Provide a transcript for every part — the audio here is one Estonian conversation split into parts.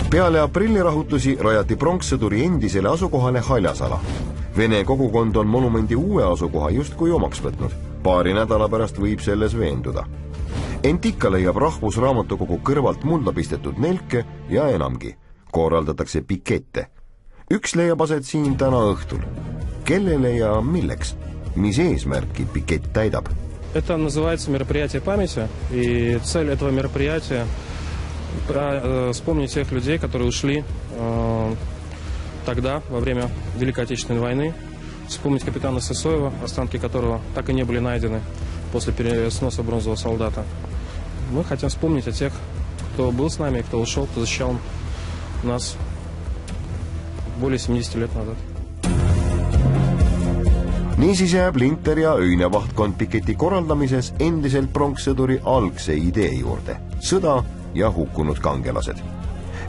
Peale aprillirahutusi rajati pronkssõduri endisele asukohale haljasala. Vene kogukond on monumendi uue asukoha justkui omaks võtnud. Paari nädala pärast võib selles veenduda. Ent ikka leiab Rahvusraamatukogu kõrvalt mulda pistetud nelke ja enamgi. Korraldatakse pikette. Üks leiab aset siin täna õhtul. Kellele ja milleks? Mis eesmärki pikett täidab? Это называется мероприятие памяти, и цель этого мероприятия вспомнить тех людей, которые ушли тогда, во время Великой Отечественной войны, вспомнить капитана Сысоева, останки которого так и не были найдены после пересноса бронзового солдата. Мы хотим вспомнить о тех, кто был с нами, кто ушел, кто защищал нас более 70 лет назад. Niisiis jääb Linter ja öine vahtkond piketi korraldamises endiselt pronkssõduri algse idee juurde. Sõda ja hukkunud kangelased.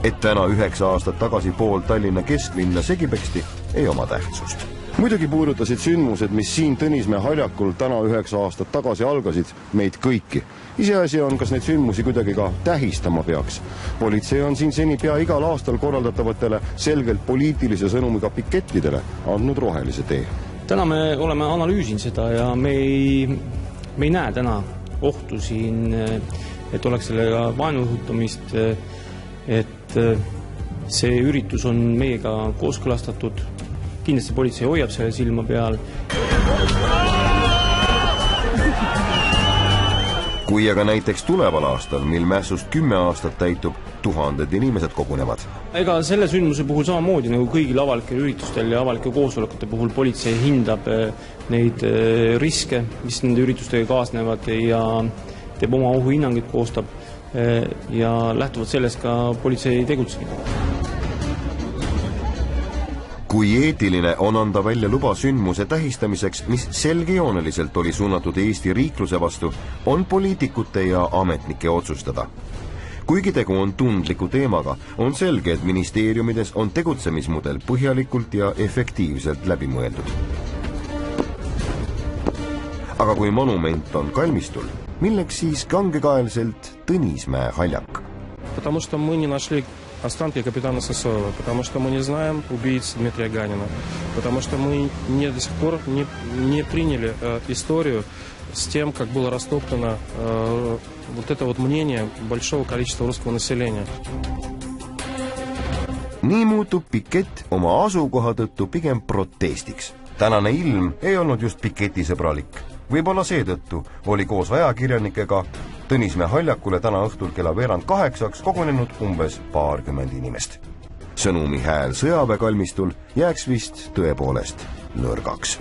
Et täna 9 aastat tagasi pool Tallinna kesklinna segipeksti ei oma tähtsust. Muidugi puudutasid sündmused, mis siin Tõnismäe haljakul täna 9 aastat tagasi algasid, meid kõiki. Iseasi on, kas neid sündmusi kuidagi ka tähistama peaks. Politsei on siin seni pea igal aastal korraldatavatele selgelt poliitilise sõnumiga pikettidele andnud rohelise tee. Täna me oleme analüüsinud seda ja me ei näe täna ohtu siin, et oleks sellega vaenu õhutamist, et see üritus on meiega kooskõlastatud. Kindlasti politsei hoiab selle silma peal. Kui aga näiteks tuleval aastal, mil mässust 10 aastat täitub, 1000 inimesed kogunevad. Ega selle sündmuse puhul samamoodi nagu kõigil avalikel üritustel ja avalike koosolekute puhul politsei hindab neid riske, mis nende üritustega kaasnevad ja teeb oma ohuhinnangid, koostab ja lähtuvalt sellest ka politsei tegutseb. Kui eetiline on anda välja luba sündmuse tähistamiseks, mis selgejooneliselt oli suunatud Eesti riikluse vastu, on poliitikute ja ametnike otsustada. Kuigi tegu on tundliku teemaga, on selge, et ministeeriumides on tegutsemismudel põhjalikult ja efektiivselt läbimõeldud. Aga kui monument on kalmistul, milleks siis kangekaelselt Tõnismäe haljak? Потому что мы не нашли останки капитана Сысоева, потому что мы не знаем убийц Дмитрия Ганина, потому что мы до сих пор не приняли историю с тем, как было растоптано вот это вот мнение большого количества русского населения. Nii muutub pikett oma asukoha tõttu pigem protestiks. Tänane ilm ei olnud just piketisõbralik. Võib-olla seetõttu oli koos ajakirjanikega Tõnismäe haljakule täna õhtul kella 7:45 kogunenud umbes 20 inimest. Sõnumi hääl sõjaväekalmistul jääks vist tõepoolest nõrgaks.